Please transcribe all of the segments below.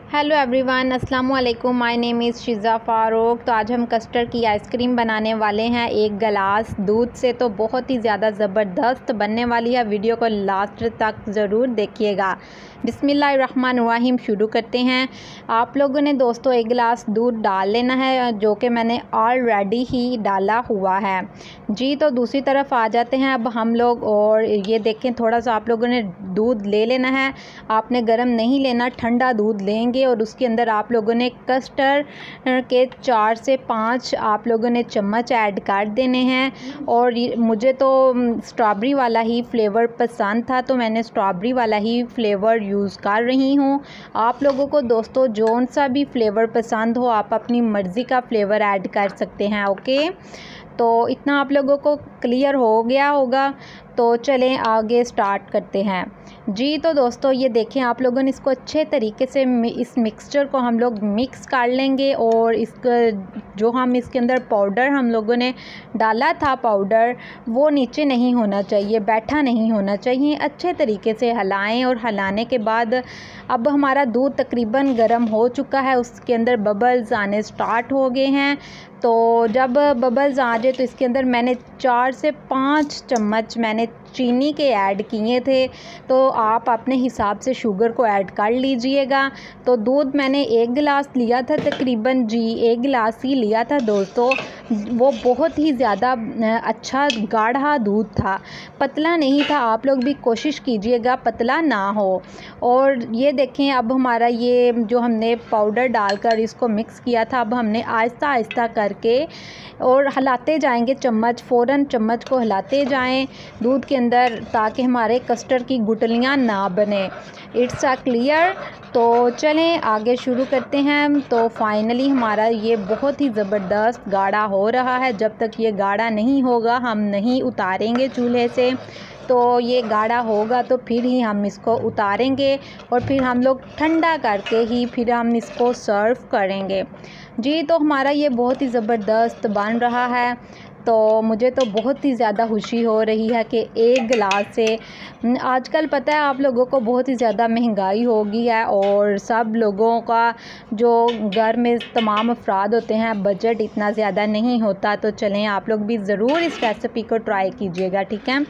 Hello everyone, अस्सलाम वालेकुम। My name is Shiza Farooq. तो आज हम कस्टर्ड की आइसक्रीम बनाने वाले हैं एक गिलास दूध से। तो बहुत ही ज़्यादा ज़बरदस्त बनने वाली है। वीडियो को लास्ट तक ज़रूर देखिएगा। बिस्मिल्लाहिर्रहमानिर्रहीम शुरू करते हैं। आप लोगों ने दोस्तों एक गिलास दूध डाल लेना है, जो कि मैंने ऑलरेडी ही डाला हुआ है जी। तो दूसरी तरफ आ जाते हैं अब हम लोग, और ये देखें थोड़ा सा आप लोगों ने दूध ले लेना है। आपने गर्म नहीं लेना, ठंडा दूध लेंगे और उसके अंदर आप लोगों ने कस्टर्ड के 4 से 5 आप लोगों ने चम्मच ऐड कर देने हैं। और मुझे तो स्ट्रॉबेरी वाला ही फ्लेवर पसंद था, तो मैंने स्ट्रॉबेरी वाला ही फ्लेवर यूज़ कर रही हूँ। आप लोगों को दोस्तों जौन सा भी फ्लेवर पसंद हो, आप अपनी मर्ज़ी का फ्लेवर ऐड कर सकते हैं। ओके, तो इतना आप लोगों को क्लियर हो गया होगा। तो चलें आगे स्टार्ट करते हैं जी। तो दोस्तों ये देखें आप लोगों ने इसको अच्छे तरीके से इस मिक्सचर को हम लोग मिक्स कर लेंगे। और इसका जो हम इसके अंदर पाउडर हम लोगों ने डाला था, पाउडर वो नीचे नहीं होना चाहिए, बैठा नहीं होना चाहिए। अच्छे तरीके से हिलाएं और हिलाने के बाद अब हमारा दूध तकरीबन गर्म हो चुका है, उसके अंदर बबल्स आने स्टार्ट हो गए हैं। तो जब बबल्स आ जाए तो इसके अंदर मैंने 4 से 5 चम्मच मैंने चीनी के ऐड किए थे। तो आप अपने हिसाब से शुगर को ऐड कर लीजिएगा। तो दूध मैंने 1 गिलास लिया था तकरीबन जी, 1 गिलास ही लिया था दोस्तों। वो बहुत ही ज़्यादा अच्छा गाढ़ा दूध था, पतला नहीं था। आप लोग भी कोशिश कीजिएगा पतला ना हो। और ये देखें अब हमारा ये जो हमने पाउडर डालकर इसको मिक्स किया था, अब हमने आहिस्ता आहिस्ता करके और हिलाते जाएंगे चम्मच, फ़ौरन चम्मच को हिलाते जाएं दूध के अंदर, ताकि हमारे कस्टर्ड की गुठलियाँ ना बने। It's a clear. तो चलें आगे शुरू करते हैं। तो फाइनली हमारा ये बहुत ही ज़बरदस्त गाढ़ा हो रहा है। जब तक ये गाढ़ा नहीं होगा हम नहीं उतारेंगे चूल्हे से। तो ये गाढ़ा होगा तो फिर ही हम इसको उतारेंगे और फिर हम लोग ठंडा करके ही फिर हम इसको सर्व करेंगे जी। तो हमारा ये बहुत ही ज़बरदस्त बन रहा है। तो मुझे तो बहुत ही ज़्यादा खुशी हो रही है कि 1 गिलास से आजकल पता है आप लोगों को बहुत ही ज़्यादा महंगाई हो गई है, और सब लोगों का जो घर में तमाम अफराद होते हैं बजट इतना ज़्यादा नहीं होता। तो चलें आप लोग भी ज़रूर इस रेसिपी को ट्राई कीजिएगा, ठीक है।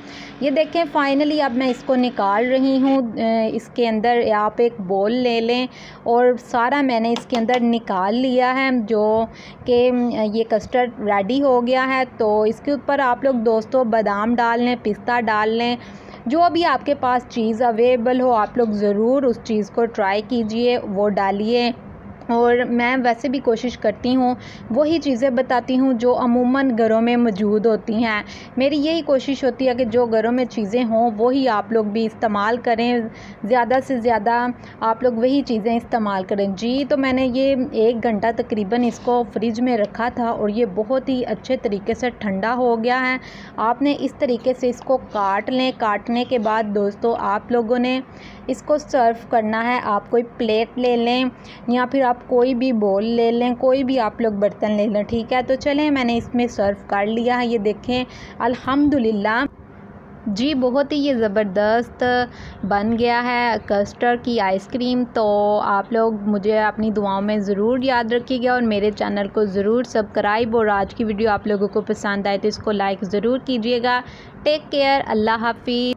ये देखें फाइनली अब मैं इसको निकाल रही हूँ। इसके अंदर आप एक बोल ले लें और सारा मैंने इसके अंदर निकाल लिया है, जो कि ये कस्टर्ड रेडी हो गया है। तो इसके ऊपर आप लोग दोस्तों बादाम डाल लें, पिस्ता डाल लें, जो भी आपके पास चीज़ अवेलेबल हो आप लोग ज़रूर उस चीज़ को ट्राई कीजिए, वो डालिए। और मैं वैसे भी कोशिश करती हूँ वही चीज़ें बताती हूँ जो अमूमन घरों में मौजूद होती हैं। मेरी यही कोशिश होती है कि जो घरों में चीज़ें हों वही आप लोग भी इस्तेमाल करें, ज़्यादा से ज़्यादा आप लोग वही चीज़ें इस्तेमाल करें जी। तो मैंने ये 1 घंटा तकरीबन इसको फ्रिज में रखा था और ये बहुत ही अच्छे तरीके से ठंडा हो गया है। आपने इस तरीके से इसको काट लें। काटने के बाद दोस्तों आप लोगों ने इसको सर्व करना है। आप कोई प्लेट ले लें या फिर आप कोई भी बोल ले लें, कोई भी आप लोग बर्तन ले लें, ठीक है। तो चलें मैंने इसमें सर्व कर लिया है। ये देखें अल्हम्दुलिल्लाह जी, बहुत ही ये ज़बरदस्त बन गया है कस्टर्ड की आइसक्रीम। तो आप लोग मुझे अपनी दुआओं में ज़रूर याद रखिएगा और मेरे चैनल को ज़रूर सब्सक्राइब। और आज की वीडियो आप लोगों को पसंद आए तो इसको लाइक ज़रूर कीजिएगा। टेक केयर, अल्लाह हाफिज़।